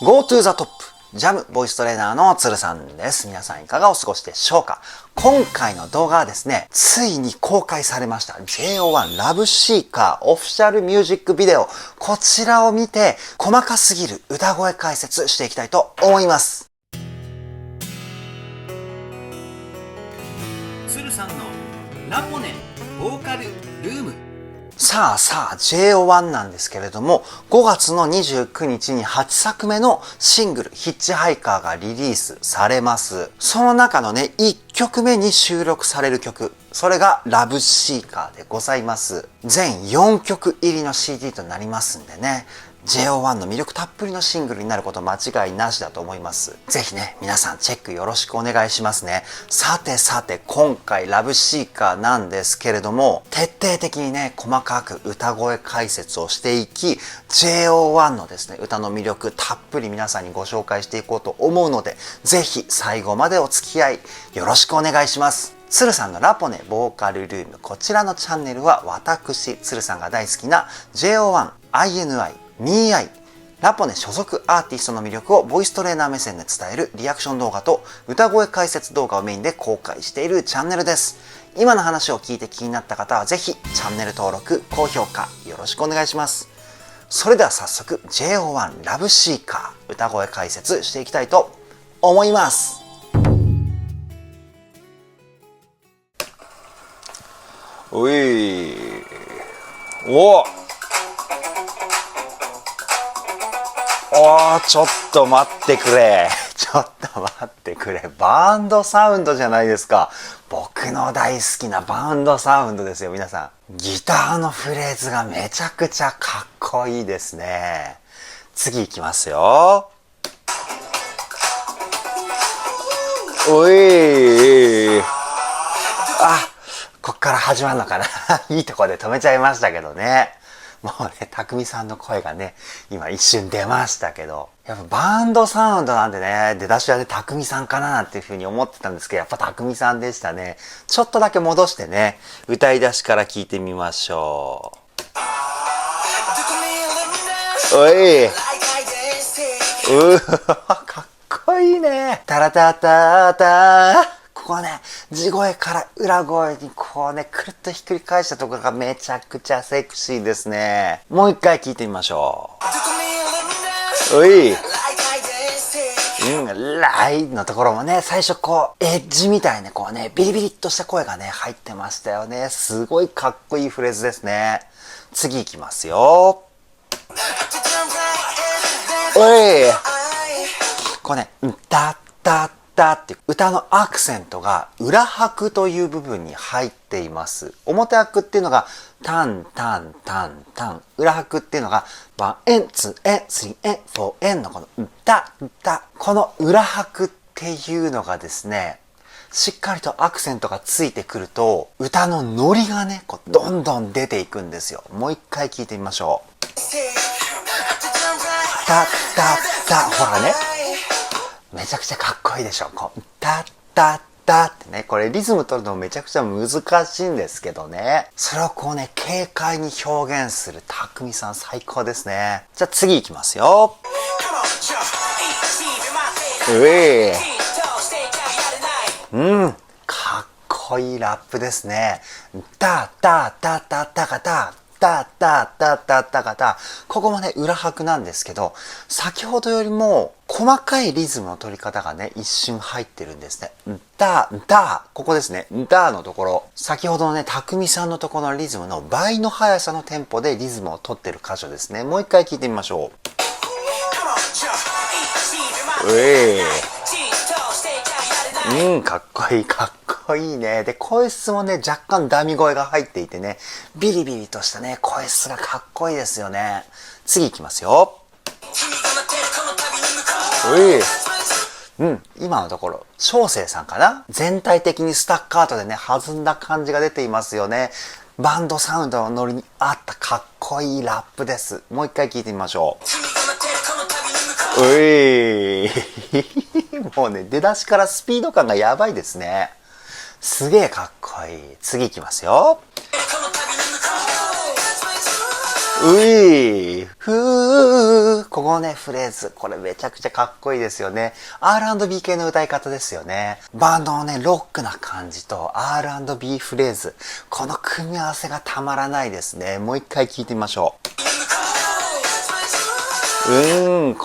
Go to the top! ジャムボイストレーナーのつるさんです。皆さんいかがお過ごしでしょうか？今回の動画はですね、ついに公開されました JO1 ラブシーカーオフィシャルミュージックビデオ。こちらを見て細かすぎる歌声解説していきたいと思います。つるさんのラポネボーカルルーム。さあ JO1 なんですけれども、5月の29日に8作目のシングルヒッチハイカーがリリースされます。その中のね、1曲目に収録される曲、それがラブシーカーでございます。全4曲入りの CD となりますんでね、JO1 の魅力たっぷりのシングルになること間違いなしだと思います。ぜひね、皆さんチェックよろしくお願いしますね。さて今回ラブシーカーなんですけれども、徹底的にね、細かく歌声解説をしていき、JO1 のですね、歌の魅力たっぷり皆さんにご紹介していこうと思うので、ぜひ最後までお付き合いよろしくお願いします。つるさんのラポネボーカルルーム、こちらのチャンネルは私、つるさんが大好きな JO1、INI、MII、ラポネ所属アーティストの魅力をボイストレーナー目線で伝えるリアクション動画と歌声解説動画をメインで公開しているチャンネルです。今の話を聞いて気になった方はぜひチャンネル登録、高評価よろしくお願いします。それでは早速 JO1 ラブシーカー歌声解説していきたいと思います。おいちょっと待ってくれ。バンドサウンドじゃないですか。僕の大好きなバンドサウンドですよ、皆さん。ギターのフレーズがめちゃくちゃかっこいいですね。次いきますよ。こっから始まるのかな。いいとこで止めちゃいましたけどね。もうね、たくみさんの声がね、今一瞬出ましたけど、やっぱバンドサウンドなんでね、出だしはね、たくみさんかななんていう風に思ってたんですけど、やっぱたくみさんでしたね。ちょっとだけ戻してね、歌い出しから聞いてみましょう。かっこいいね。タラタタタここね、地声から裏声にこうね、くるっとひっくり返したところがめちゃくちゃセクシーですね。もう一回聞いてみましょう。ライのところもね、最初こう、エッジみたいにこうね、ビリビリっとした声がね、入ってましたよね。すごいかっこいいフレーズですね。次いきますよ。こうね、だって歌のアクセントが裏拍という部分に入っています。表拍っていうのがタンタンタンタン、裏拍っていうのが1円、2円、3円、4円のこのこの裏拍っていうのがですね、しっかりとアクセントがついてくると歌のノリがね、こうどんどん出ていくんですよ。もう一回聞いてみましょう。ほらね、めちゃくちゃかっこいいでしょ。こうってね、これリズム取るのめちゃくちゃ難しいんですけどね。それをこうね、軽快に表現するたくみさん最高ですね。じゃあ次いきますよ。かっこいいラップですね。ここもね、裏拍なんですけど、先ほどよりも細かいリズムの取り方がね、一瞬入ってるんですね。ここですね。のところ。先ほどのね、たくみさんのところのリズムの倍の速さのテンポでリズムを取ってる箇所ですね。もう一回聞いてみましょう。かっこいいね。で、声質もね、若干ダミ声が入っていてね、ビリビリとしたね、声質がかっこいいですよね。次いきますよ。今のところ、小生さんかな？全体的にスタッカートでね、弾んだ感じが出ていますよね。バンドサウンドのノリに合ったかっこいいラップです。もう一回聞いてみましょう。もうね、出だしからスピード感がやばいですね。すげえかっこいい。次いきますよ。ういふーここね、フレーズ。これめちゃくちゃかっこいいですよね。R&B 系の歌い方ですよね。バンドのね、ロックな感じと R&B フレーズ。この組み合わせがたまらないですね。もう一回聞いてみましょう。こ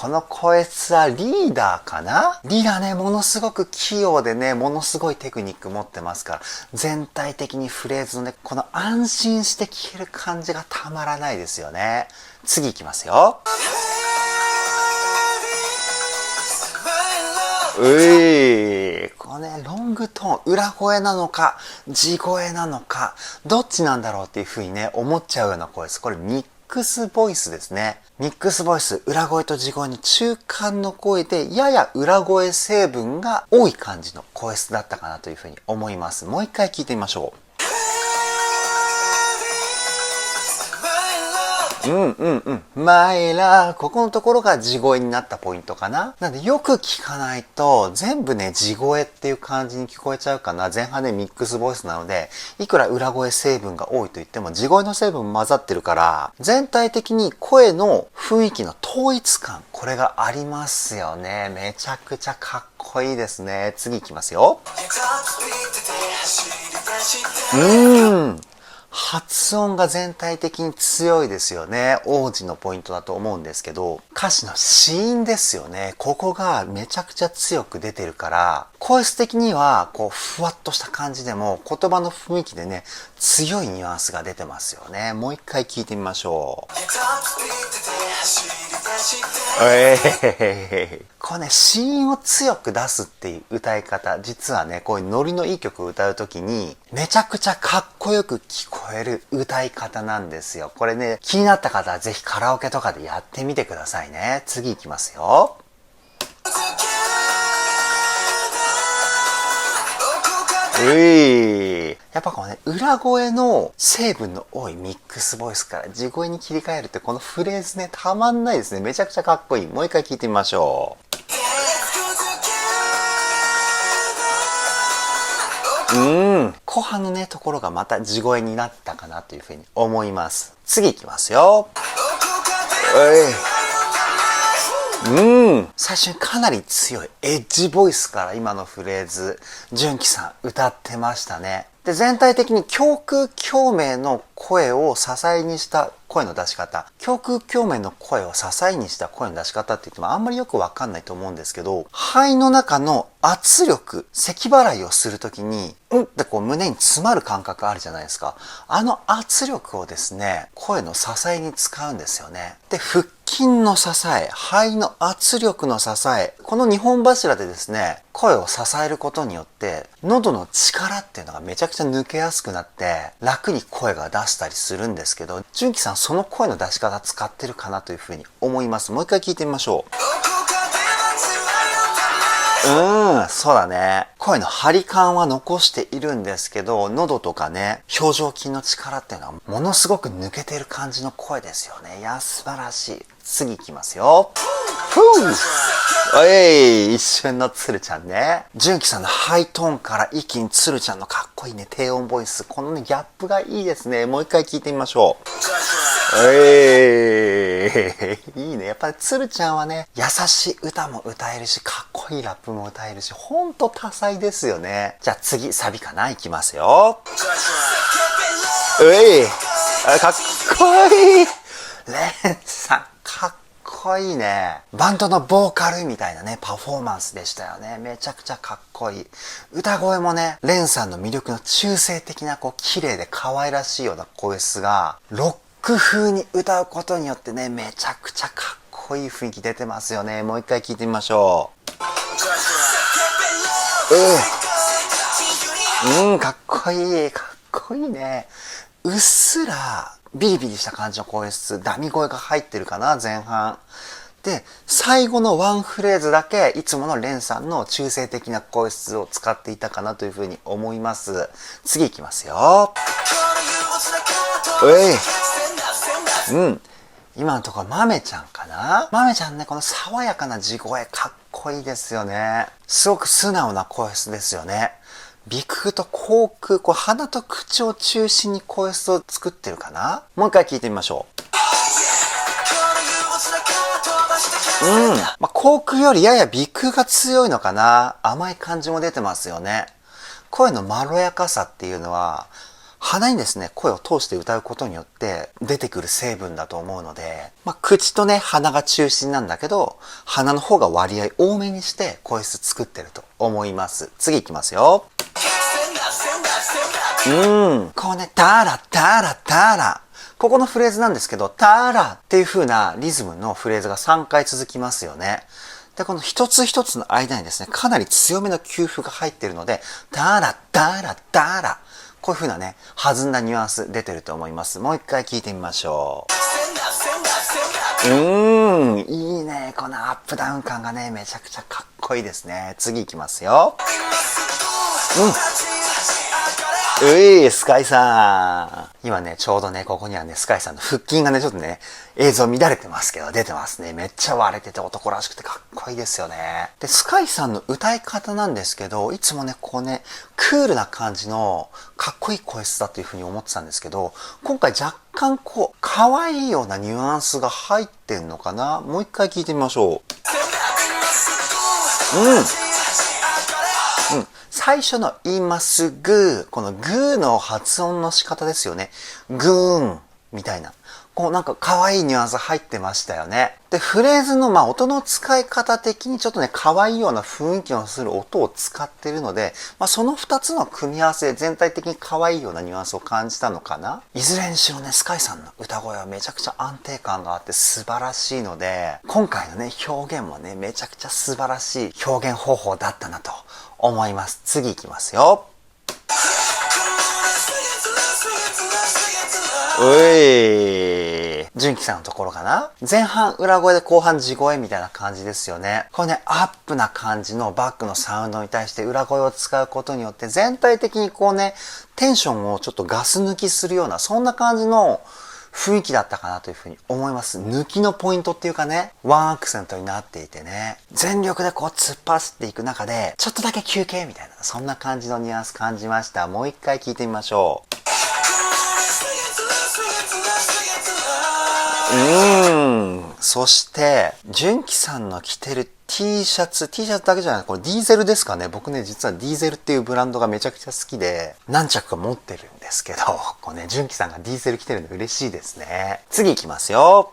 の声質はリーダーかな。リーダーね、ものすごく器用でね、ものすごいテクニック持ってますから、全体的にフレーズのね、この安心して聴ける感じがたまらないですよね。次行きますよ。このね、ロングトーン、裏声なのか、地声なのか、どっちなんだろうっていう風にね、思っちゃうような声です。これミックスボイスですね。ミックスボイス、裏声と地声の中間の声で、やや裏声成分が多い感じの声質だったかなという風に思います。もう一回聞いてみましょう。マイラー。ここのところが地声になったポイントかな。なんでよく聞かないと全部ね、地声っていう感じに聞こえちゃうかな。前半ね、ミックスボイスなので、いくら裏声成分が多いと言っても地声の成分混ざってるから、全体的に声の雰囲気の統一感、これがありますよね。めちゃくちゃかっこいいですね。次行きますよ。発音が全体的に強いですよね。王子のポイントだと思うんですけど、歌詞の子音ですよね。ここがめちゃくちゃ強く出てるから、声質的にはこうふわっとした感じでも言葉の雰囲気でね、強いニュアンスが出てますよね。もう一回聞いてみましょう。これね、子音を強く出すっていう歌い方、実はね、こういうノリのいい曲を歌うときに、めちゃくちゃかっこよく聞こえる歌い方なんですよ。これね、気になった方はぜひカラオケとかでやってみてくださいね。次行きますよ。やっぱこのね、裏声の成分の多いミックスボイスから地声に切り替えるってこのフレーズね、たまんないですね。めちゃくちゃかっこいい。もう一回聞いてみましょう。後半のね、ところがまた地声になったかなというふうに思います。次行きますよ。最初にかなり強いエッジボイスから今のフレーズ、純喜さん歌ってましたね。で、全体的に胸腔共鳴の声を支えにした声の出し方。胸腔共鳴の声を支えにした声の出し方って言ってもあんまりよくわかんないと思うんですけど、肺の中の圧力、咳払いをするときに、ってこう胸に詰まる感覚あるじゃないですか。あの圧力をですね、声の支えに使うんですよね。で、腹筋の支え、肺の圧力の支え、この2本柱でですね、声を支えることによって、喉の力っていうのがめちゃくちゃ抜けやすくなって、楽に声が出したりするんですけど、純喜さんその声の出し方使ってるかなというふうに思います。もう一回聞いてみましょう。そうだね。声の張り感は残しているんですけど、喉とかね、表情筋の力っていうのはものすごく抜けてる感じの声ですよね。いや、素晴らしい。次行きますよ。一瞬のつるちゃんね。純喜さんのハイトーンから一気につるちゃんのかっこいいね、低音ボイス。このね、ギャップがいいですね。もう一回聞いてみましょう。いいね。やっぱりつるちゃんはね、優しい歌も歌えるし、かっこいいラップも歌えるし、ほんと多彩ですよね。じゃあ次、サビかな。いきますよ。かっこいい。レンさん、かっこいいね。バンドのボーカルみたいなね、パフォーマンスでしたよね。めちゃくちゃかっこいい。歌声もね、レンさんの魅力の中性的な、こう、綺麗で可愛らしいような声質が、ロック風に歌うことによってね、めちゃくちゃかっこいい雰囲気出てますよね。もう一回聞いてみましょう。かっこいい。かっこいいね。うっすら、ビリビリした感じの声質、ダミ声が入ってるかな、前半。で、最後のワンフレーズだけ、いつものレンさんの中性的な声質を使っていたかなというふうに思います。次いきますよ。今のところ、マメちゃんかな。マメちゃんね、この爽やかな地声、かっこいいですよね。すごく素直な声質ですよね。鼻腔と口腔、こう鼻と口を中心に声質を作ってるかな。もう一回聞いてみましょまあ、口腔よりやや鼻腔が強いのかな。甘い感じも出てますよね。声のまろやかさっていうのは、鼻にですね、声を通して歌うことによって出てくる成分だと思うので、まあ、口とね、鼻が中心なんだけど、鼻の方が割合多めにして声質作ってると思います。次いきますよ。こうね、タラタラタラ。ここのフレーズなんですけど、タラっていう風なリズムのフレーズが3回続きますよね。で、この一つ一つの間にですね、かなり強めの休符が入っているので、タラタラタラ。こういう風なね、弾んだニュアンス出てると思います。もう一回聞いてみましょう。いいね。このアップダウン感がね、めちゃくちゃかっこいいですね。次いきますよ。スカイさん。今ね、ちょうどね、ここにはね、スカイさんの腹筋がね、ちょっとね、映像乱れてますけど、出てますね。めっちゃ割れてて男らしくてかっこいいですよね。で、スカイさんの歌い方なんですけど、いつもね、こうね、クールな感じの、かっこいい声質だというふうに思ってたんですけど、今回若干こう、可愛いようなニュアンスが入ってんのかな。もう一回聞いてみましょう。最初の今すぐ、このグーの発音の仕方ですよね。グーンみたいな。こうなんか可愛いニュアンス入ってましたよね。で、フレーズの音の使い方的にちょっとね、可愛いような雰囲気のする音を使ってるので、その2つの組み合わせで全体的に可愛いようなニュアンスを感じたのかな。いずれにしろね、スカイさんの歌声はめちゃくちゃ安定感があって素晴らしいので、今回のね、表現もね、めちゃくちゃ素晴らしい表現方法だったなと思います。次いきますよ。純喜さんのところかな。前半裏声で後半地声みたいな感じですよね。これね、アップな感じのバックのサウンドに対して裏声を使うことによって全体的にこうね、テンションをちょっとガス抜きするような、そんな感じの雰囲気だったかなというふうに思います。抜きのポイントっていうかね、ワンアクセントになっていてね、全力でこう突っ走っていく中で、ちょっとだけ休憩みたいな、そんな感じのニュアンス感じました。もう一回聞いてみましょう。そして、純喜さんの着てるT シャツだけじゃない、これディーゼルですかね。僕ね、実はディーゼルっていうブランドがめちゃくちゃ好きで、何着か持ってるんですけど、こうね、純喜さんがディーゼル着てるの嬉しいですね。次行きますよ。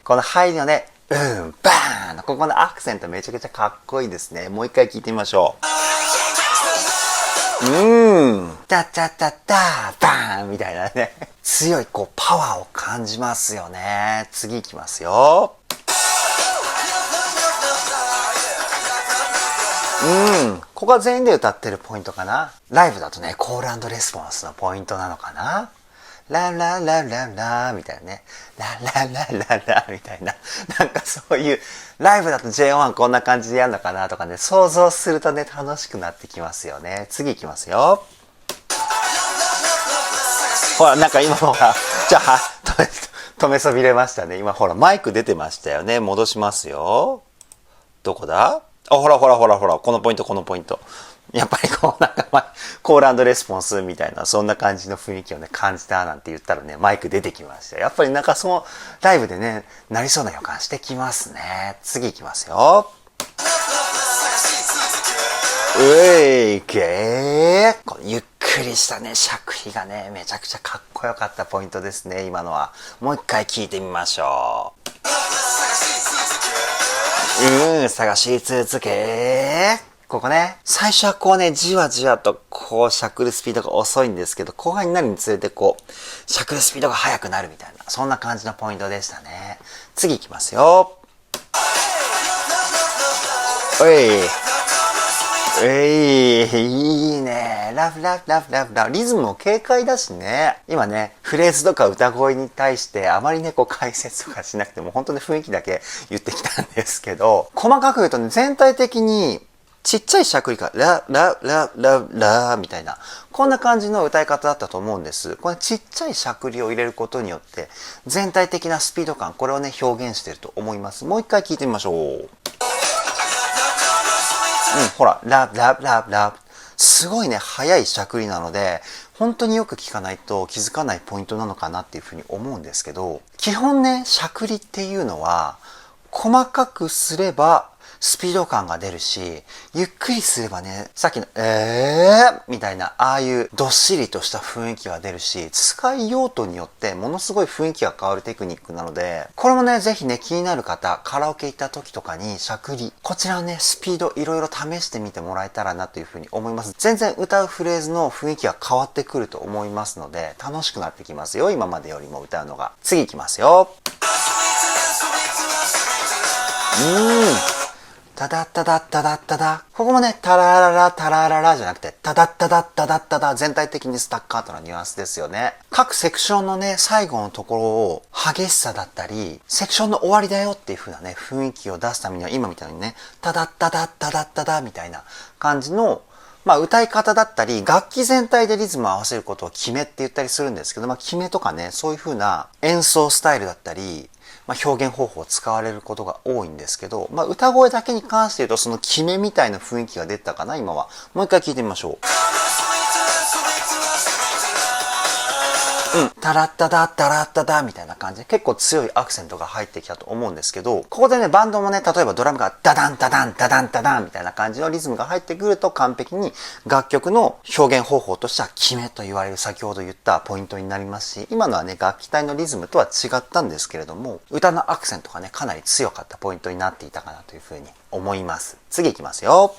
この入りのね、バーン、ここのアクセントめちゃくちゃかっこいいですね。もう一回聞いてみましょう。タタタタバーンみたいなね。強いこうパワーを感じますよね。次行きますよ。ここは全員で歌ってるポイントかな。ライブだとね、コール&レスポンスのポイントなのかな。ラララララみたいなね。ラララララみたいな。なんかそういう、ライブだと J1 こんな感じでやるのかなとかね、想像するとね、楽しくなってきますよね。次行きますよ。ほら、なんか今ほら、じゃあ、止めそびれましたね。今ほら、マイク出てましたよね。戻しますよ。どこだ？ほら、このポイント。やっぱりこうなんかコール&レスポンスみたいなそんな感じの雰囲気をね感じたなんて言ったらねマイク出てきました。やっぱりなんかそのライブでねなりそうな予感してきますね。次行きますよ。このゆっくりしたね尺比がねめちゃくちゃかっこよかったポイントですね。今のはもう一回聞いてみましょう。探し続け。ここね、最初はこうね、じわじわとこう、しゃくるスピードが遅いんですけど、後半になるにつれてこう、しゃくるスピードが速くなるみたいな、そんな感じのポイントでしたね。次行きますよ。いいね。ラブ。リズムも軽快だしね。今ね、フレーズとか歌声に対してあまりね、こう解説とかしなくても本当に雰囲気だけ言ってきたんですけど、細かく言うとね、全体的にちっちゃいしゃくりがラみたいな、こんな感じの歌い方だったと思うんです。これちっちゃいしゃくりを入れることによって、全体的なスピード感、これをね、表現していると思います。もう一回聞いてみましょう。ほら、ラブ。すごいね、速いしゃくりなので、本当によく聞かないと気づかないポイントなのかなっていうふうに思うんですけど、基本ね、しゃくりっていうのは、細かくすればスピード感が出るし、ゆっくりすればね、さっきのみたいな、ああいうどっしりとした雰囲気が出るし、使い用途によってものすごい雰囲気が変わるテクニックなので、これもね、ぜひね、気になる方、カラオケ行った時とかにしゃくり、こちらね、スピードいろいろ試してみてもらえたらなというふうに思います。全然歌うフレーズの雰囲気が変わってくると思いますので、楽しくなってきますよ、今までよりも歌うのが。次行きますよ。タダッタダッタダッタダ。ここもね、タラララタラララじゃなくて、タダッタダッタダッタダ。全体的にスタッカートなニュアンスですよね。各セクションのね、最後のところを激しさだったり、セクションの終わりだよっていう風なね、雰囲気を出すためには、今みたいにね、タダッタダッタダッタダみたいな感じの、歌い方だったり、楽器全体でリズムを合わせることを決めって言ったりするんですけど、決めとかね、そういう風な演奏スタイルだったり、表現方法を使われることが多いんですけど、歌声だけに関して言うとその決めみたいな雰囲気が出たかな、今は。もう一回聞いてみましょう。タラッタダッタラッタダみたいな感じで結構強いアクセントが入ってきたと思うんですけど、ここでね、バンドもね、例えばドラムがダダンダダンダダンダダンみたいな感じのリズムが入ってくると完璧に楽曲の表現方法としては決めと言われる先ほど言ったポイントになりますし、今のはね、楽器隊のリズムとは違ったんですけれども、歌のアクセントがね、かなり強かったポイントになっていたかなというふうに思います。次いきますよ。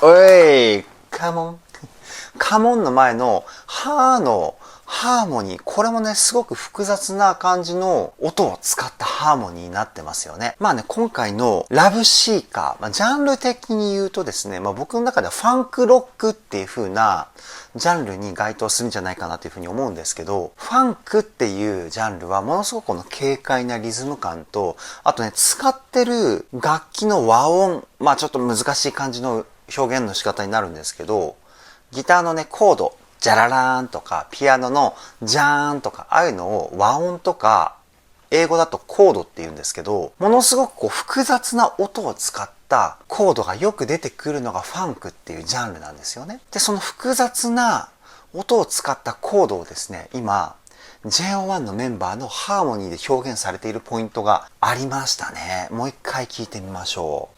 おい、カモン。カモンの前のハーのハーモニー。これもね、すごく複雑な感じの音を使ったハーモニーになってますよね。今回のラブシーカー。ジャンル的に言うとですね、僕の中ではファンクロックっていう風なジャンルに該当するんじゃないかなというふうに思うんですけど、ファンクっていうジャンルはものすごくこの軽快なリズム感と、あとね、使ってる楽器の和音。ちょっと難しい感じの表現の仕方になるんですけど、ギターのね、コード、ジャララーンとか、ピアノのジャーンとか、ああいうのを和音とか、英語だとコードって言うんですけど、ものすごく複雑な音を使ったコードがよく出てくるのがファンクっていうジャンルなんですよね。で、その複雑な音を使ったコードをですね、今、JO1 のメンバーのハーモニーで表現されているポイントがありましたね。もう一回聞いてみましょう。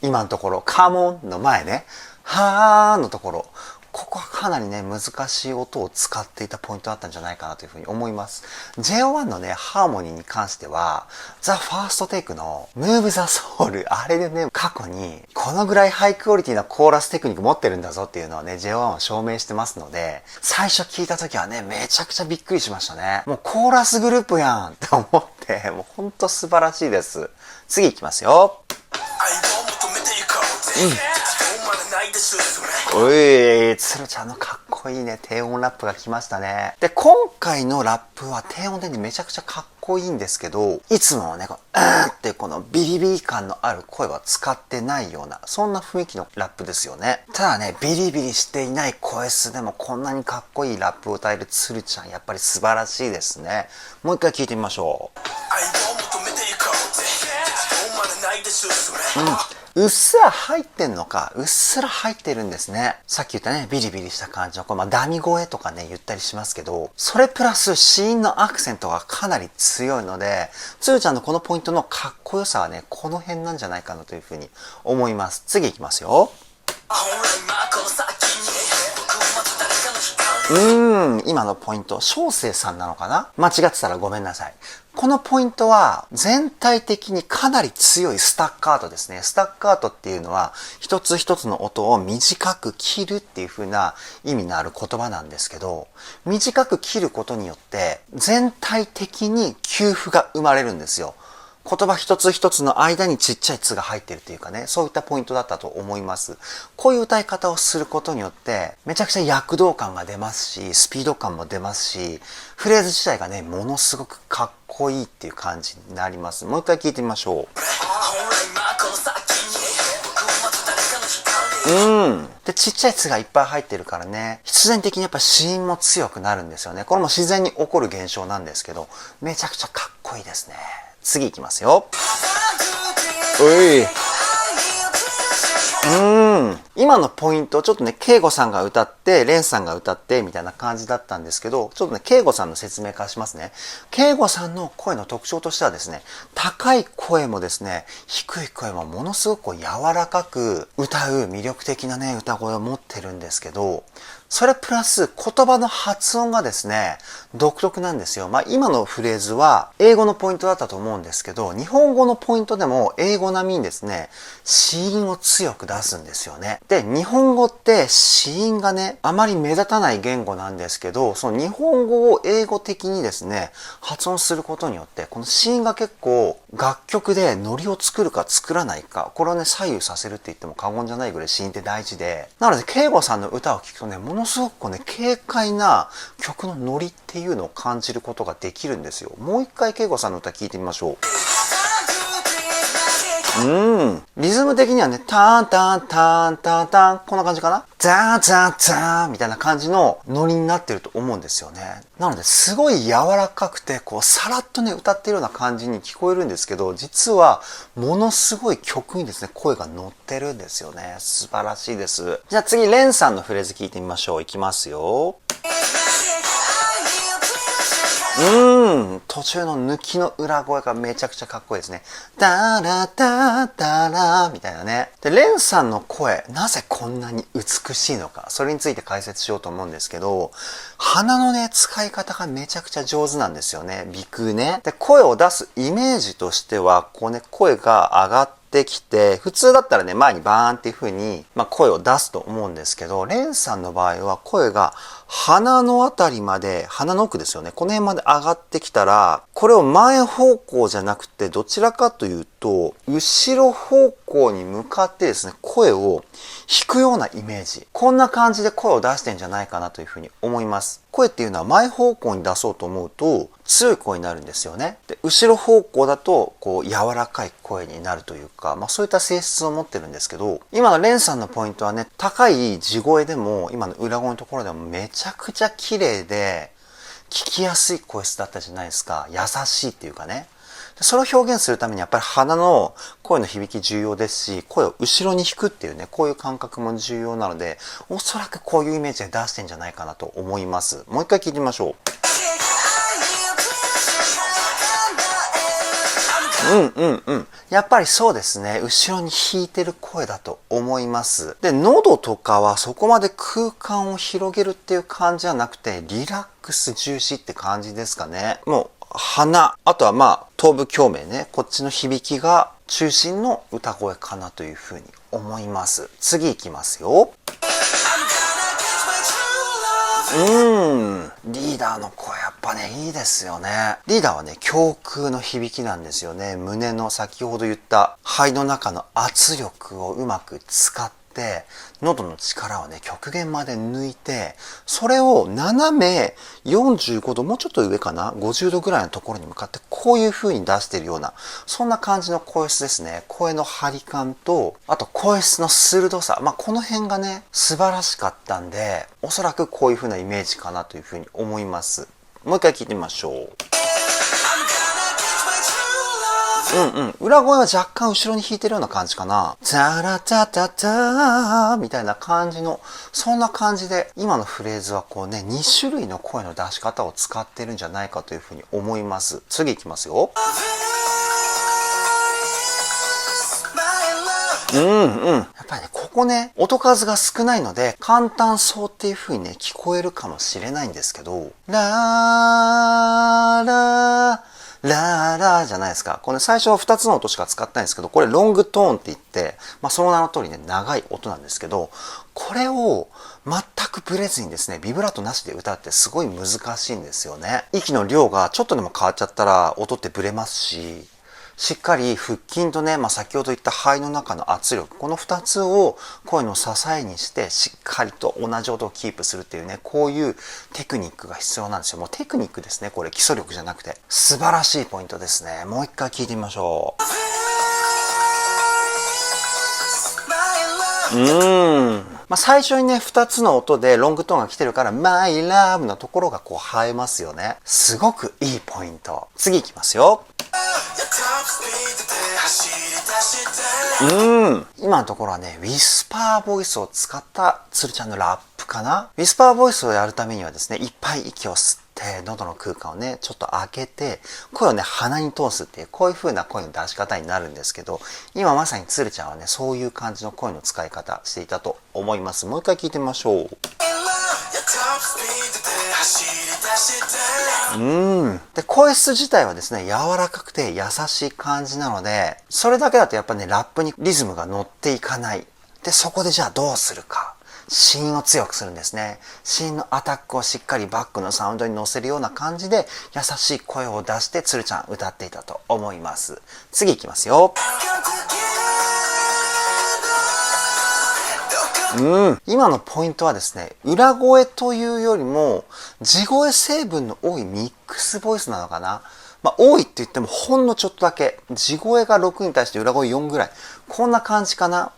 今のところ、カモンの前ね、はーのところ、ここはかなりね、難しい音を使っていたポイントだったんじゃないかなというふうに思います。JO1 のね、ハーモニーに関しては、ザ・ファーストテイクの Move the Soul、あれでね、過去に、このぐらいハイクオリティなコーラステクニック持ってるんだぞっていうのはね、JO1 は証明してますので、最初聞いた時はね、めちゃくちゃびっくりしましたね。もうコーラスグループやんって思って、もうほんと素晴らしいです。次行きますよ。おい、つるちゃんのかっこいいね、低音ラップが来ましたね。で、今回のラップは低音でね、めちゃくちゃかっこいいんですけど、いつもはね、ってこのビリビリ感のある声は使ってないような、そんな雰囲気のラップですよね。ただね、ビリビリしていない声質でもこんなにかっこいいラップを歌えるつるちゃん、やっぱり素晴らしいですね。もう一回聞いてみましょう。うっすら入ってんのか、うっすら入ってるんですね。さっき言ったね、ビリビリした感じの、ダミ声とかね、言ったりしますけど、それプラス子音のアクセントがかなり強いので、つるちゃんのこのポイントのかっこよさはね、この辺なんじゃないかなというふうに思います。次いきますよ。今のポイント、小生さんなのかな？間違ってたらごめんなさい。このポイントは全体的にかなり強いスタッカートですね。スタッカートっていうのは一つ一つの音を短く切るっていう風な意味のある言葉なんですけど、短く切ることによって全体的に給付が生まれるんですよ。言葉一つ一つの間にちっちゃい「つ」が入ってるというかね、そういったポイントだったと思います。こういう歌い方をすることによってめちゃくちゃ躍動感が出ますし、スピード感も出ますし、フレーズ自体がね、ものすごくかっこいいっていう感じになります。もう一回聞いてみましょう。で、ちっちゃい「つ」がいっぱい入ってるからね、必然的にやっぱ子音も強くなるんですよね。これも自然に起こる現象なんですけど、めちゃくちゃかっこいいですね。次いきますよ。おい。今のポイント、ちょっとね、ケイゴさんが歌って、レンさんが歌って、みたいな感じだったんですけど、ちょっとね、ケイゴさんの説明からしますね。ケイゴさんの声の特徴としてはですね、高い声もですね、低い声もものすごくこう柔らかく歌う魅力的なね、歌声を持ってるんですけど、それプラス言葉の発音がですね、独特なんですよ。今のフレーズは英語のポイントだったと思うんですけど、日本語のポイントでも英語並みにですね、子音を強く出すんですよね。で、日本語って子音がね、あまり目立たない言語なんですけど、その日本語を英語的にですね、発音することによって、この子音が結構楽曲でノリを作るか作らないか、これをね、左右させるって言っても過言じゃないぐらい子音って大事で、なので、ケイゴさんの歌を聴くとね、ものすごくこうね、軽快な曲のノリっていうのを感じることができるんですよ。もう一回ケイゴさんの歌聴いてみましょう。リズム的にはね、タンタンタンタンタン、こんな感じかな？タンタンタンみたいな感じのノリになってると思うんですよね。なので、すごい柔らかくて、こう、さらっとね、歌ってるような感じに聞こえるんですけど、実は、ものすごい曲にですね、声が乗ってるんですよね。素晴らしいです。じゃあ次、レンさんのフレーズ聞いてみましょう。いきますよ。途中の抜きの裏声がめちゃくちゃかっこいいですね。ダラダダラみたいなね。で、レンさんの声、なぜこんなに美しいのか、それについて解説しようと思うんですけど、鼻のね、使い方がめちゃくちゃ上手なんですよね。鼻腔ね。で、声を出すイメージとしては、こうね、声が上がってきて、普通だったらね、前にバーンっていう風に、声を出すと思うんですけど、レンさんの場合は声が鼻のあたりまで、鼻の奥ですよね。この辺まで上がってきたら、これを前方向じゃなくて、どちらかというと、後ろ方向に向かってですね、声を引くようなイメージ。こんな感じで声を出してんじゃないかなというふうに思います。声っていうのは前方向に出そうと思うと、強い声になるんですよね。で、後ろ方向だと、こう、柔らかい声になるというか、そういった性質を持ってるんですけど、今のレンさんのポイントはね、高い地声でも、今の裏声のところでもめちゃくちゃ綺麗で、聞きやすい声質だったじゃないですか。優しいっていうかね。それを表現するためにやっぱり鼻の声の響き重要ですし、声を後ろに引くっていうね、こういう感覚も重要なので、おそらくこういうイメージで出してんじゃないかなと思います。もう一回聞いてみましょう。やっぱりそうですね。後ろに弾いてる声だと思います。で、喉とかはそこまで空間を広げるっていう感じじゃなくて、リラックス重視って感じですかね。もう、鼻、あとは頭部共鳴ね。こっちの響きが中心の歌声かなというふうに思います。次いきますよ。リーダーの声やっぱね、いいですよね。リーダーはね、胸腔の響きなんですよね。胸の先ほど言った肺の中の圧力をうまく使って、喉の力をね、極限まで抜いて、それを斜め45度、もうちょっと上かな ?50 度ぐらいのところに向かって、こういう風に出しているような、そんな感じの声質ですね。声の張り感と、あと声質の鋭さ。この辺がね、素晴らしかったんで、おそらくこういう風なイメージかなという風に思います。もう一回聞いてみましょう。裏声は若干後ろに弾いてるような感じかな。タラタタターみたいな感じの、そんな感じで、今のフレーズはこうね、2種類の声の出し方を使ってるんじゃないかというふうに思います。次いきますよ。やっぱりね、ここね、音数が少ないので、簡単そうっていう風にね、聞こえるかもしれないんですけど、ラーラー、ラーラーじゃないですか。これ最初は2つの音しか使ってないんですけど、これロングトーンって言って、その名の通りね、長い音なんですけど、これを全くブレずにですね、ビブラートなしで歌ってすごい難しいんですよね。息の量がちょっとでも変わっちゃったら音ってブレますし、しっかり腹筋とね、先ほど言った肺の中の圧力、この2つを声の支えにして、しっかりと同じ音をキープするっていうね、こういうテクニックが必要なんですよ。もうテクニックですね。これ基礎力じゃなくて。素晴らしいポイントですね。もう一回聞いてみましょう。最初にね、2つの音でロングトーンが来てるから、My Love のところがこう映えますよね。すごくいいポイント。次いきますよ。今のところはね、ウィスパーボイスを使ったつるちゃんのラップかな。ウィスパーボイスをやるためにはですね、いっぱい息を吸って、喉の空間をね、ちょっと開けて、声をね、鼻に通すっていう、こういう風な声の出し方になるんですけど、今まさにつるちゃんはね、そういう感じの声の使い方していたと思います。もう一回聞いてみましょう。で、声質自体はですね、柔らかくて優しい感じなので、それだけだとやっぱね、ラップにリズムが乗っていかない。で、そこでじゃあどうするか。子音を強くするんですね。子音のアタックをしっかりバックのサウンドに乗せるような感じで、優しい声を出してつるちゃん歌っていたと思います。次いきますよ。今のポイントはですね、裏声というよりも、地声成分の多いミックスボイスなのかな。多いって言ってもほんのちょっとだけ。地声が6に対して裏声4ぐらい。こんな感じかな。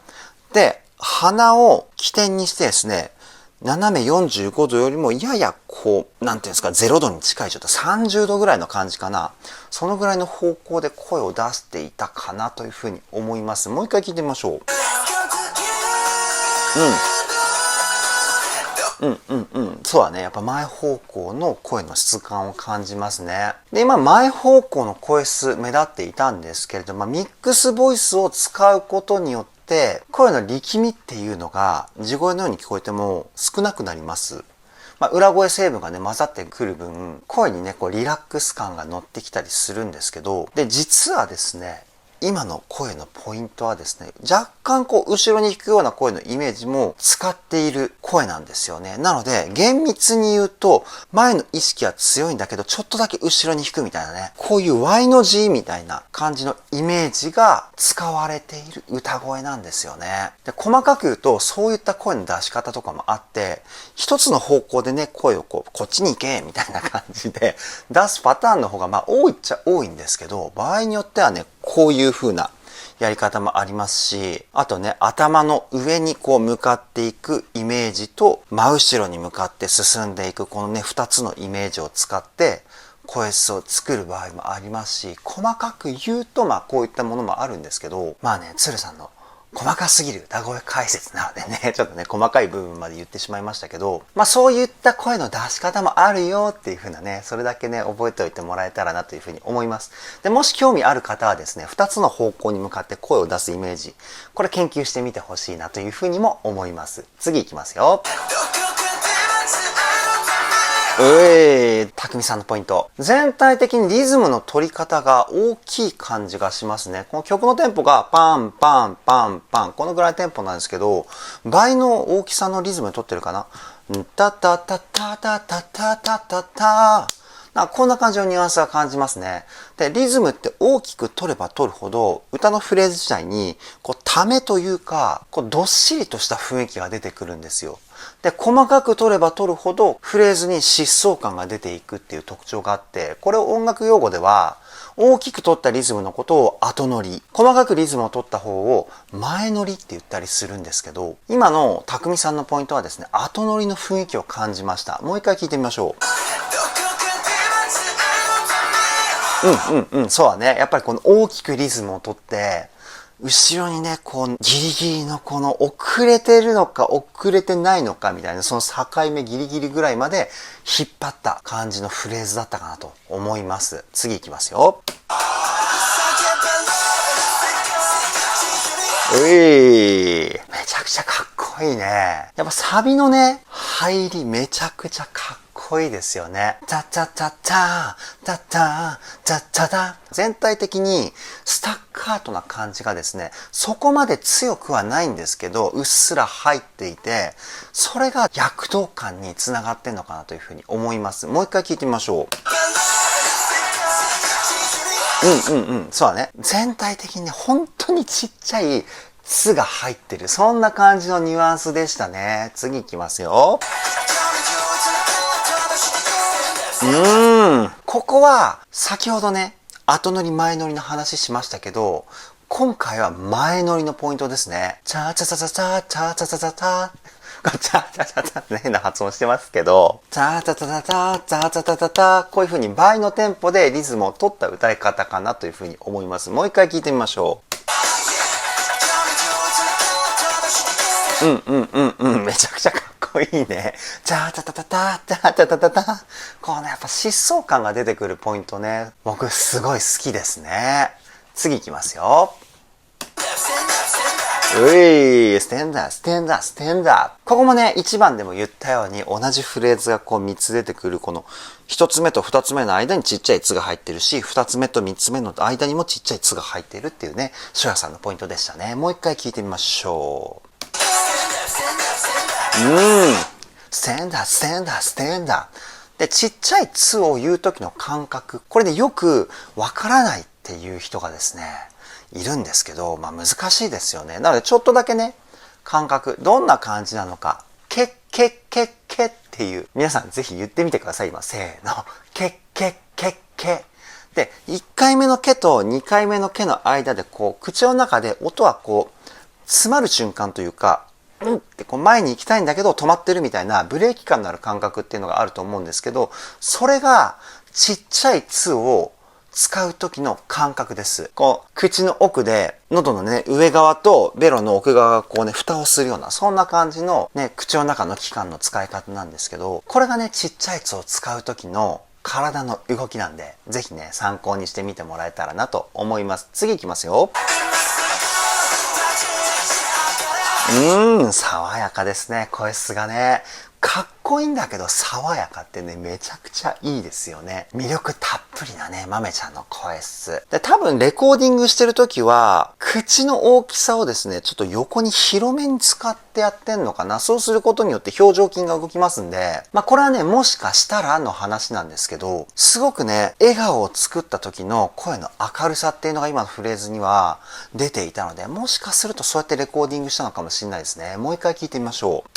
で、鼻を起点にしてですね、斜め45度よりもややこう、なんていうんですか、0度に近いちょっと30度ぐらいの感じかな。そのぐらいの方向で声を出していたかなというふうに思います。もう一回聞いてみましょう。そうだね。やっぱ前方向の声の質感を感じますね。で、今前方向の声質目立っていたんですけれども、ミックスボイスを使うことによって声の力みっていうのが地声のように聞こえても少なくなります。裏声成分がね混ざってくる分、声にねこうリラックス感が乗ってきたりするんですけど、で、実はですね、今の声のポイントはですね、若干こう後ろに引くような声のイメージも使っている声なんですよね。なので厳密に言うと前の意識は強いんだけどちょっとだけ後ろに引くみたいなね、こういう Y の字みたいな感じのイメージが使われている歌声なんですよね。で、細かく言うとそういった声の出し方とかもあって、一つの方向でね声をこっちに行けみたいな感じで出すパターンの方が多いっちゃ多いんですけど、場合によってはねこういう風なやり方もありますし、あとね、頭の上にこう向かっていくイメージと、真後ろに向かって進んでいく、このね、2つのイメージを使って、声質を作る場合もありますし、細かく言うと、こういったものもあるんですけど、鶴さんの細かすぎる歌声解説なのでね、ちょっとね、細かい部分まで言ってしまいましたけど、そういった声の出し方もあるよっていう風なね、それだけね、覚えておいてもらえたらなという風に思います。で、もし興味ある方はですね、2つの方向に向かって声を出すイメージ、これ研究してみてほしいなという風にも思います。次いきますよ。たくみさんのポイント。全体的にリズムの取り方が大きい感じがしますね。この曲のテンポがパンパンパンパン。このぐらいテンポなんですけど、倍の大きさのリズムに取ってるかな。タタタタタタタタタタ。こんな感じのニュアンスが感じますね。で、リズムって大きく取れば取るほど、歌のフレーズ自体に、ためというか、どっしりとした雰囲気が出てくるんですよ。で、細かく取れば取るほど、フレーズに疾走感が出ていくっていう特徴があって、これを音楽用語では、大きく取ったリズムのことを後乗り、細かくリズムを取った方を前乗りって言ったりするんですけど、今のたくみさんのポイントはですね、後乗りの雰囲気を感じました。もう一回聞いてみましょう。そうだね。やっぱりこの大きくリズムを取って、後ろにね、ギリギリの遅れてるのか遅れてないのかみたいな、その境目ギリギリぐらいまで引っ張った感じのフレーズだったかなと思います。次いきますよ。めちゃくちゃかっこいいね。やっぱサビのね、入りめちゃくちゃかっこいいですよね。タタタタタタタタタ。全体的にスタッカートな感じがですね、そこまで強くはないんですけど、うっすら入っていて、それが躍動感につながってんのかなというふうに思います。もう一回聞いてみましょう。そうだね。全体的にね、本当にちっちゃいつが入ってる。そんな感じのニュアンスでしたね。次いきますよ。ここは先ほどね、後乗り前乗りの話しましたけど、今回は前乗りのポイントですね。チャーチャチャチャチャチャチャチャチャチャチャチャチャチャって変な発音してますけど、チャチャチャチャチャチャチャチャチャチャ、こういう風に倍のテンポでリズムを取った歌い方かなという風に思います。もう一回聞いてみましょう。めちゃくちゃかっこいいね。じゃーたたたた、じゃーたたたた。こうね、やっぱ疾走感が出てくるポイントね。僕すごい好きですね。次いきますよ。ステンダー、ステンダー、ステンダー。ここもね、1番でも言ったように同じフレーズがこう3つ出てくる、この1つ目と2つ目の間にちっちゃい「つ」が入ってるし、2つ目と3つ目の間にもちっちゃい「つ」が入ってるっていうね、ショヤさんのポイントでしたね。もう一回聞いてみましょう。ステンダー、ステンダー、ステンダー。で、ちっちゃい「つ」を言う時の感覚。これでよくわからないっていう人がですね、いるんですけど、難しいですよね。なのでちょっとだけね、感覚、どんな感じなのか、けっけっけっけっていう、皆さんぜひ言ってみてください。今、せーの。けっけっけっけ。で、1回目のけと2回目のけの間で、こう、口の中で音はこう、詰まる瞬間というか、ってこう前に行きたいんだけど止まってるみたいなブレーキ感のある感覚っていうのがあると思うんですけど、それがちっちゃい「つ」を使う時の感覚です。こう、口の奥で、喉のね、上側とベロの奥側がこうね、蓋をするような、そんな感じのね、口の中の器官の使い方なんですけど、これがね、ちっちゃい「つ」を使う時の体の動きなんで、ぜひね、参考にしてみてもらえたらなと思います。次いきますよ。爽やかですね、声質がね。かっこいいんだけど爽やかってね、めちゃくちゃいいですよね。魅力たっぷりなね、豆ちゃんの声質。で、多分レコーディングしてる時は、口の大きさをですね、ちょっと横に広めに使ってやってんのかな。そうすることによって表情筋が動きますんで、これはね、もしかしたらの話なんですけど、すごくね、笑顔を作った時の声の明るさっていうのが今のフレーズには出ていたので、もしかするとそうやってレコーディングしたのかもしれないですね。もう一回聞いてみましょう。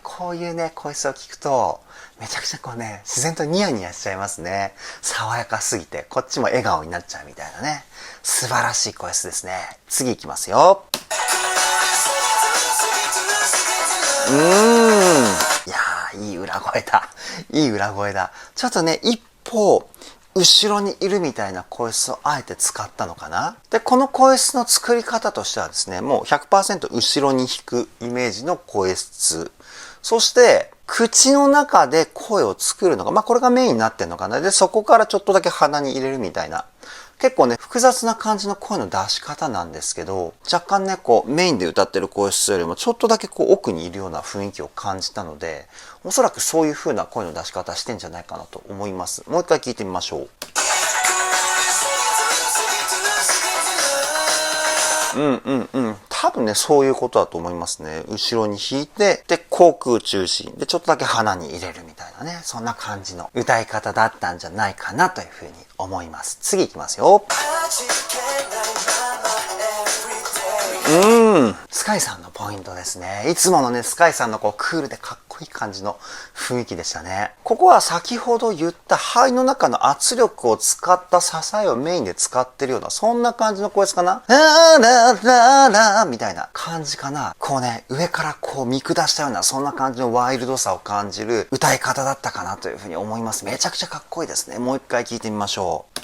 こういうね、声質を聞くと、めちゃくちゃこうね、自然とニヤニヤしちゃいますね。爽やかすぎて、こっちも笑顔になっちゃうみたいなね。素晴らしい声質ですね。次いきますよ。いやー、いい裏声だ。いい裏声だ。ちょっとね、一歩、後ろにいるみたいな声質をあえて使ったのかな。で、この声質の作り方としてはですね、もう 100% 後ろに引くイメージの声質。そして、口の中で声を作るのが、これがメインになってんのかな。で、そこからちょっとだけ鼻に入れるみたいな。結構ね、複雑な感じの声の出し方なんですけど、若干ね、こう、メインで歌ってる声質よりもちょっとだけこう、奥にいるような雰囲気を感じたので、おそらくそういう風な声の出し方してんじゃないかなと思います。もう一回聞いてみましょう。多分ね、そういうことだと思いますね。後ろに引いて、で、口腔中心。で、ちょっとだけ鼻に入れるみたいなね。そんな感じの歌い方だったんじゃないかなというふうに思います。次いきますよ。スカイさんのポイントですね。いつものね、スカイさんのこうクールでかっこいい感じの雰囲気でしたね。ここは先ほど言った肺の中の圧力を使った支えをメインで使ってるような、そんな感じの声質かな。ララララみたいな感じかな。こうね、上からこう見下したような、そんな感じのワイルドさを感じる歌い方だったかなというふうに思います。めちゃくちゃかっこいいですね。もう一回聞いてみましょう。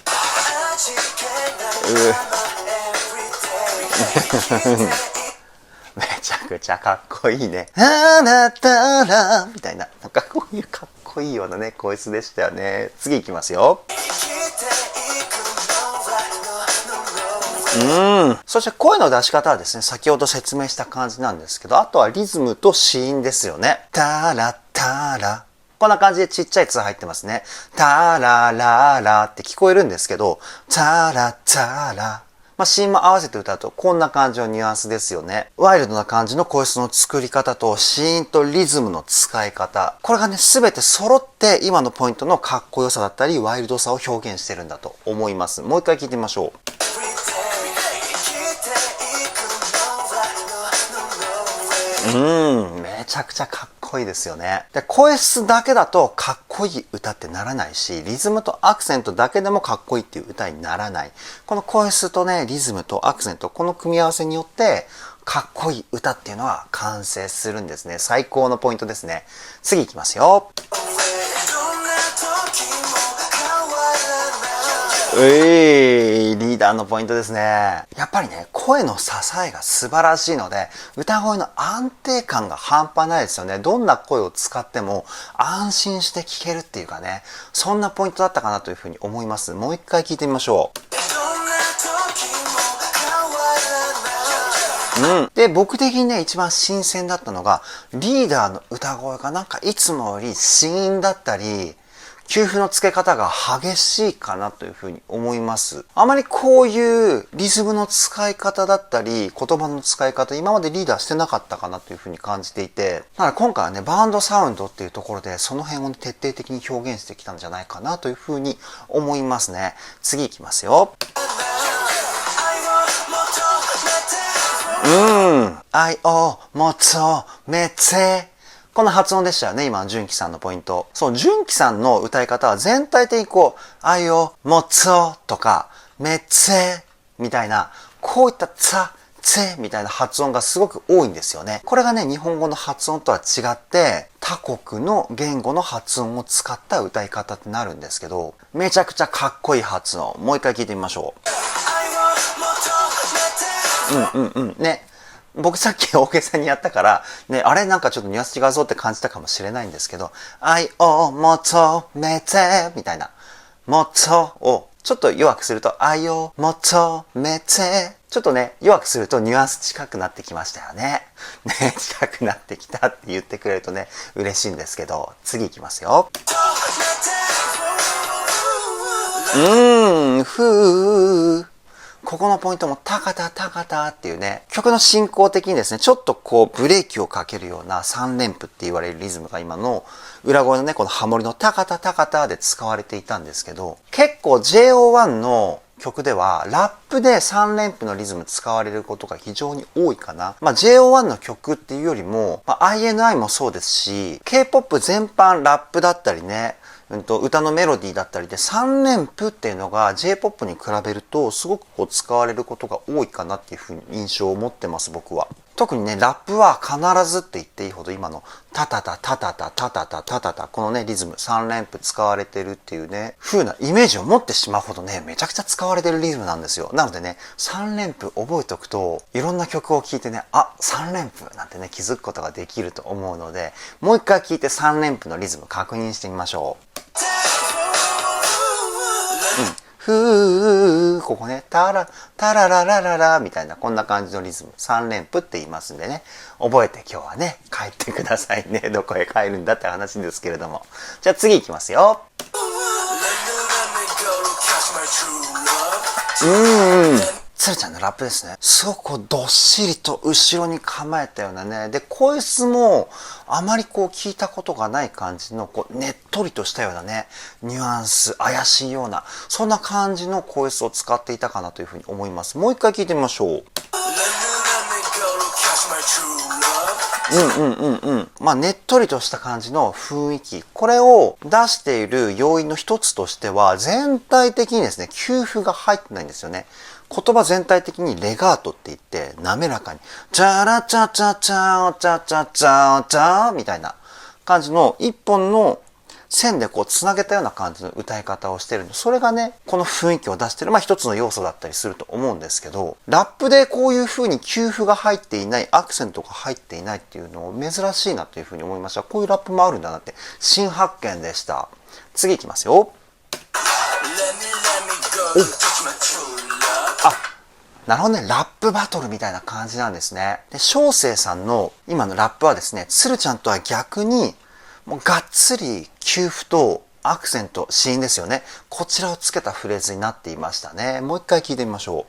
めちゃくちゃかっこいいね。あなたらみたいな、なんかこういうかっこいいようなね、声質でしたよね。次いきますよ。そして声の出し方はですね、先ほど説明した感じなんですけど、あとはリズムと子音ですよね。タラタラ。こんな感じでちっちゃいツ入ってますね。タラララって聞こえるんですけど、タラタラ。子音も合わせて歌うとこんな感じのニュアンスですよね。ワイルドな感じの声質の作り方と子音とリズムの使い方。これがね、すべて揃って今のポイントのかっこよさだったりワイルドさを表現してるんだと思います。もう一回聞いてみましょう。めちゃくちゃかっこいいですよね。で、声質だけだとかっこいい歌ってならないし、リズムとアクセントだけでもかっこいいっていう歌にならない。この声質とね、リズムとアクセント、この組み合わせによって、かっこいい歌っていうのは完成するんですね。最高のポイントですね。次いきますよ。リーダーのポイントですね。やっぱりね、声の支えが素晴らしいので、歌声の安定感が半端ないですよね。どんな声を使っても安心して聞けるっていうかね、そんなポイントだったかなというふうに思います。もう一回聞いてみましょう。で、僕的にね、一番新鮮だったのが、リーダーの歌声がなんかいつもより子音だったり、給付の付け方が激しいかなというふうに思います。あまりこういうリズムの使い方だったり、言葉の使い方、今までリーダーしてなかったかなというふうに感じていて、だから今回はね、バンドサウンドっていうところで、その辺を、ね、徹底的に表現してきたんじゃないかなというふうに思いますね。次いきますよ。愛を求めて。この発音でしたよね、今の純喜さんのポイント。そう、純喜さんの歌い方は全体的にこう、愛を求とか、めてみたいな、こういったつみたいな発音がすごく多いんですよね。これがね、日本語の発音とは違って、他国の言語の発音を使った歌い方ってなるんですけど、めちゃくちゃかっこいい発音。もう一回聞いてみましょう。ね。僕さっき大げさにやったから、ね、あれなんかちょっとニュアンス違うぞって感じたかもしれないんですけど、愛を求めて、みたいな。求をちょっと弱くすると、愛を求めて、ちょっとね、弱くするとニュアンス近くなってきましたよね。ね、近くなってきたって言ってくれるとね、嬉しいんですけど、次いきますよ。ここのポイントもタカタタカタっていうね、曲の進行的にですね、ちょっとこうブレーキをかけるような3連符って言われるリズムが今の裏声のね、このハモリのタカタタカタで使われていたんですけど、結構 JO1 の曲ではラップで3連符のリズム使われることが非常に多いかな。JO1 の曲っていうよりも、INI もそうですし、K-POP 全般ラップだったりね、歌のメロディーだったりで3連符っていうのが J-POP に比べるとすごくこう使われることが多いかなっていうふうに印象を持ってます僕は。特にねラップは必ずって言っていいほど今のタタタタタタタタタタタタこのねリズム3連符使われてるっていうね風なイメージを持ってしまうほどねめちゃくちゃ使われてるリズムなんですよ。なのでね3連符覚えておくといろんな曲を聴いてね3連符なんてね気づくことができると思うのでもう一回聴いて3連符のリズム確認してみましょう。ここね、タラララララみたいなこんな感じのリズム3連符って言いますんでね覚えて今日はね帰ってくださいね。どこへ帰るんだって話ですけれどもじゃあ次いきますよ。つるちゃんのラップですね。すごくこうどっしりと後ろに構えたようなねで声質もあまりこう聞いたことがない感じのこうねっとりとしたようなねニュアンス怪しいようなそんな感じの声質を使っていたかなというふうに思います。もう一回聞いてみましょう。ねっとりとした感じの雰囲気これを出している要因の一つとしては全体的にですね給付が入ってないんですよね。言葉全体的にレガートって言って滑らかにチャラチャチャチャチャチャチャチャみたいな感じの一本の線でこうつなげたような感じの歌い方をしてるのそれがねこの雰囲気を出してる一つの要素だったりすると思うんですけどラップでこういう風に給付が入っていないアクセントが入っていないっていうのを珍しいなという風に思いました。こういうラップもあるんだなって新発見でした。次いきますよ。なるほどね。ラップバトルみたいな感じなんですね。で、小生さんの今のラップはですね、つるちゃんとは逆に、もうがっつり給付とアクセント、子音ですよね。こちらをつけたフレーズになっていましたね。もう一回聞いてみましょ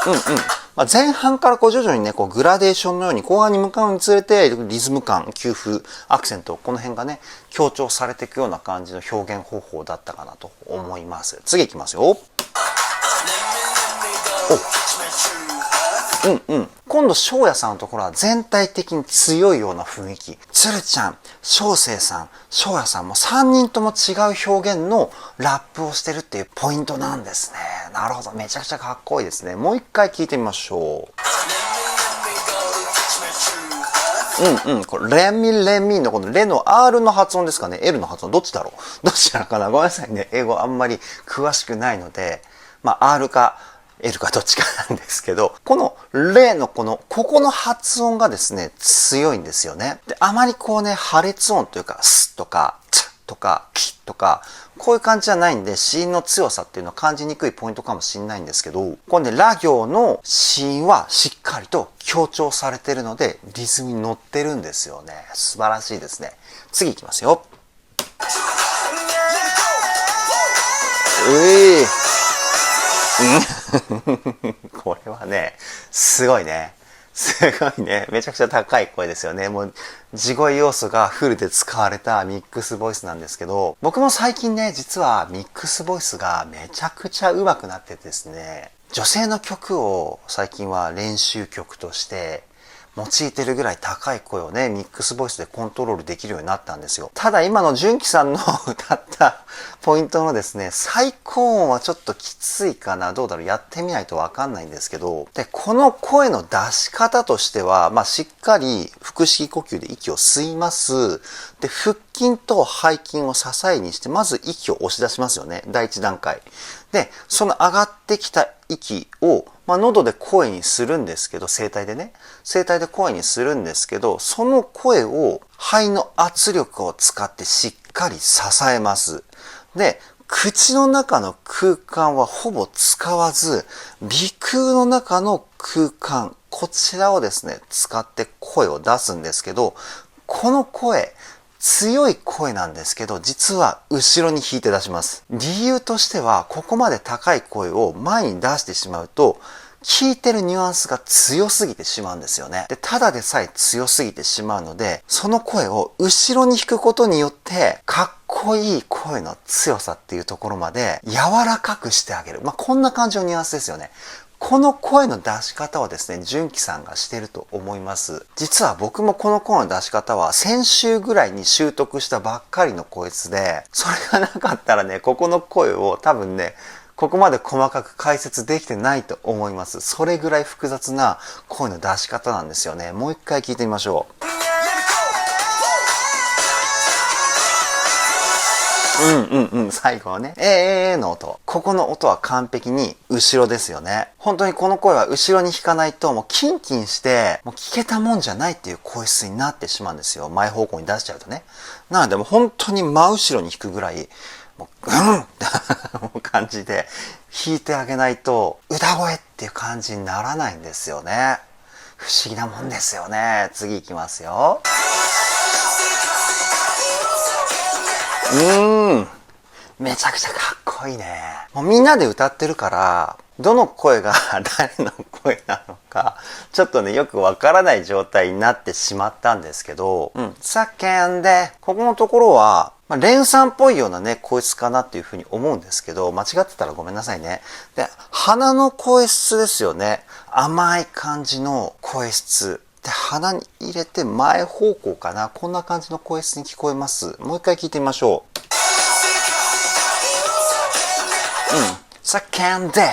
う。前半からこう徐々にね、こうグラデーションのように後半に向かうにつれてリズム感、給付、アクセント、この辺がね、強調されていくような感じの表現方法だったかなと思います。次いきますよ。今度翔也さんのところは全体的に強いような雰囲気。つるちゃん、翔生さん、翔也さんも3人とも違う表現のラップをしてるっていうポイントなんですね。なるほど。めちゃくちゃかっこいいですね。もう一回聞いてみましょう。これ、レミレミのこのレの R の発音ですかね ?L の発音どっちだろうどっちだろうかなごめんなさいね。英語あんまり詳しくないので、まあ R か L かどっちかなんですけど、このレのここの発音がですね、強いんですよね。で、あまりこうね、破裂音というか、スとか、ツとか、キとか、こういう感じじゃないんで、子音の強さっていうのは感じにくいポイントかもしれないんですけど、これね、ラ行の子音はしっかりと強調されてるので、リズムに乗ってるんですよね。素晴らしいですね。次いきますよ。これはね、すごいね。すごいね。めちゃくちゃ高い声ですよね。もう、地声要素がフルで使われたミックスボイスなんですけど、僕も最近ね、実はミックスボイスがめちゃくちゃ上手くなっててですね、女性の曲を最近は練習曲として用いてるぐらい高い声をね、ミックスボイスでコントロールできるようになったんですよ。ただ今の純喜さんの歌ったポイントのですね、最高音はちょっときついかな。どうだろうやってみないとわかんないんですけど。で、この声の出し方としては、まあ、しっかり腹式呼吸で息を吸います。で、腹筋と背筋を支えにして、まず息を押し出しますよね。第一段階。で、その上がってきた息を、まあ、喉で声にするんですけど、声帯でね。声帯で声にするんですけど、その声を肺の圧力を使ってしっかり支えます。で、口の中の空間はほぼ使わず、鼻腔の中の空間、こちらをですね、使って声を出すんですけど、この声、強い声なんですけど、実は後ろに引いて出します。理由としては、ここまで高い声を前に出してしまうと、聞いてるニュアンスが強すぎてしまうんですよね。で、ただでさえ強すぎてしまうので、その声を後ろに引くことによって、かっこいい声の強さっていうところまで柔らかくしてあげる。まあ、こんな感じのニュアンスですよね。この声の出し方はですね、純喜さんがしてると思います。実は僕もこの声の出し方は先週ぐらいに習得したばっかりの声質で、それがなかったらね、ここの声を多分ね、ここまで細かく解説できてないと思います。それぐらい複雑な声の出し方なんですよね。もう一回聞いてみましょう。最後はね、の音。ここの音は完璧に後ろですよね。本当にこの声は後ろに弾かないともうキンキンして、もう聞けたもんじゃないっていう声質になってしまうんですよ。前方向に出しちゃうとね。なのでもう本当に真後ろに弾くぐらい、もうって感じで弾いてあげないと歌声っていう感じにならないんですよね。不思議なもんですよね。次行きますよ。めちゃくちゃかっこいいね。もうみんなで歌ってるから、どの声が誰の声なのか、ちょっとね、よくわからない状態になってしまったんですけど、叫んで、ここのところは、まあ、連さんっぽいようなね、声質かなっていうふうに思うんですけど、間違ってたらごめんなさいね。で、鼻の声質ですよね。甘い感じの声質。で、鼻に入れて前方向かな。こんな感じの声質に聞こえます。もう一回聞いてみましょう。叫んで、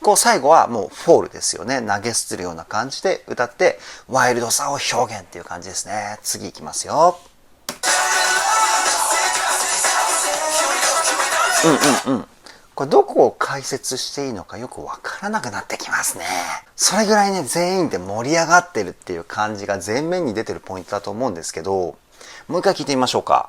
こう最後はもうフォールですよね。投げ捨てるような感じで歌って、ワイルドさを表現っていう感じですね。次いきますよ。これどこを解説していいのかよくわからなくなってきますね。それぐらいね、全員で盛り上がってるっていう感じが前面に出てるポイントだと思うんですけど、もう一回聞いてみましょうか。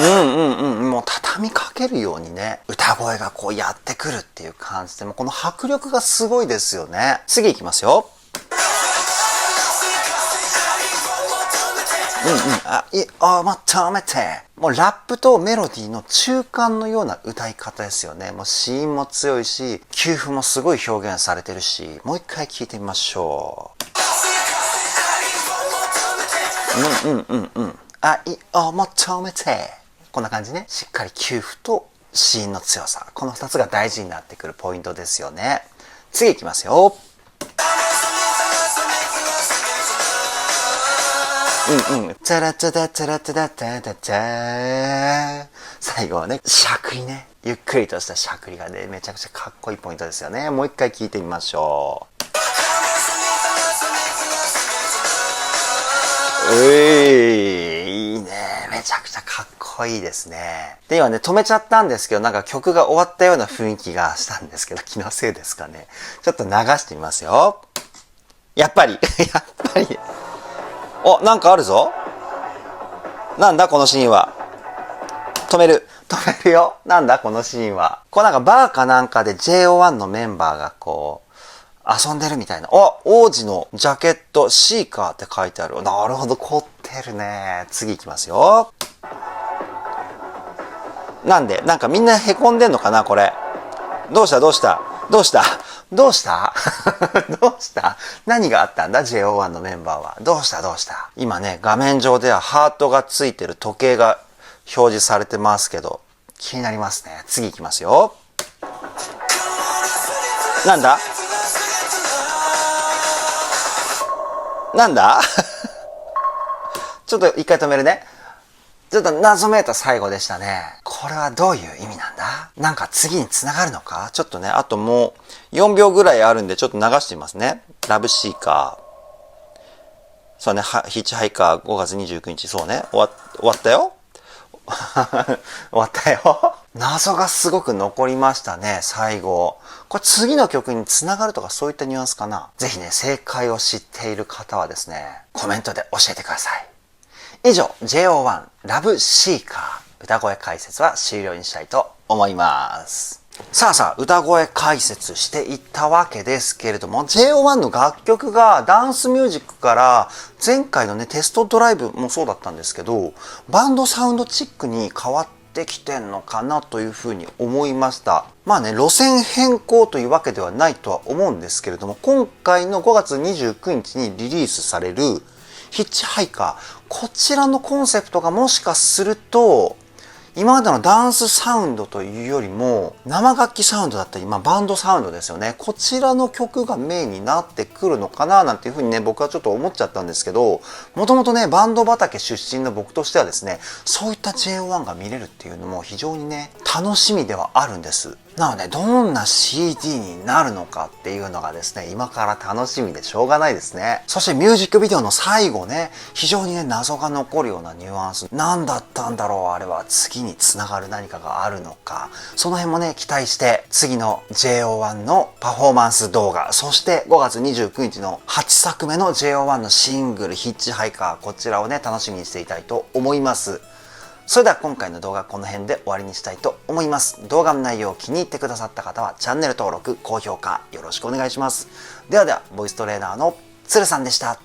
もう畳みかけるようにね、歌声がこうやってくるっていう感じで、もこの迫力がすごいですよね。次いきますよ。求めて。もうラップとメロディーの中間のような歌い方ですよね。もう子音も強いし、休符もすごい表現されてるし、もう一回聞いてみましょう。愛を求めて。こんな感じね。しっかり休符と子音の強さ。この二つが大事になってくるポイントですよね。次いきますよ。チャラチャダチャラチャダチャダチャ最後はね、しゃくりね。ゆっくりとしたしゃくりがね、めちゃくちゃかっこいいポイントですよね。もう一回聞いてみましょう。いいね。めちゃくちゃかっこいいですね。で、今ね、止めちゃったんですけど、なんか曲が終わったような雰囲気がしたんですけど、気のせいですかね。ちょっと流してみますよ。やっぱり、やっぱり。お、なんかあるぞ。なんだこのシーンは。止めるよ。なんだこのシーンは。こうなんかバーかなんかで JO1 のメンバーがこう、遊んでるみたいな。王子のジャケット、シーカーって書いてある。なるほど、凝ってるね。次行きますよ。なんで、なんかみんな凹んでんのかな、これ。どうした何があったんだ ?JO1 のメンバーは。どうした今ね、画面上ではハートがついてる時計が表示されてますけど、気になりますね。次行きますよ。なんだちょっと一回止めるね。ちょっと謎めいた最後でしたね。これはどういう意味なんだ？なんか次に繋がるのか？ちょっとね、あともう4秒ぐらいあるんでちょっと流してみますね。ラブシーカー。そうね、ヒッチハイカー5月29日、そうね。終わったよ。終わったよ。謎がすごく残りましたね、最後。これ次の曲に繋がるとかそういったニュアンスかな。ぜひね、正解を知っている方はですね、コメントで教えてください。以上、JO1 ラブシーカー歌声解説は終了にしたいと思います。さあ、歌声解説していったわけですけれども、JO1 の楽曲がダンスミュージックから前回のね、テストドライブもそうだったんですけど、バンドサウンドチックに変わってきてんのかなというふうに思いました。まあね、路線変更というわけではないとは思うんですけれども、今回の5月29日にリリースされるヒッチハイカー、こちらのコンセプトがもしかすると今までのダンスサウンドというよりも生楽器サウンドだったり、バンドサウンドですよね。こちらの曲がメインになってくるのかななんていうふうにね、僕はちょっと思っちゃったんですけど、もともとね、バンド畑出身の僕としてはですね、そういった JO1 が見れるっていうのも非常にね、楽しみではあるんです。なので、どんな CD になるのかっていうのがですね、今から楽しみでしょうがないですね。そしてミュージックビデオの最後ね、非常にね、謎が残るようなニュアンス。何だったんだろうあれは。次につながる何かがあるのか。その辺もね、期待して、次の JO1 のパフォーマンス動画、そして5月29日の8作目の JO1 のシングル、ヒッチハイカー、こちらをね、楽しみにしていたいと思います。それでは今回の動画はこの辺で終わりにしたいと思います。動画の内容を気に入ってくださった方はチャンネル登録、高評価よろしくお願いします。では、ボイストレーナーのつるさんでした。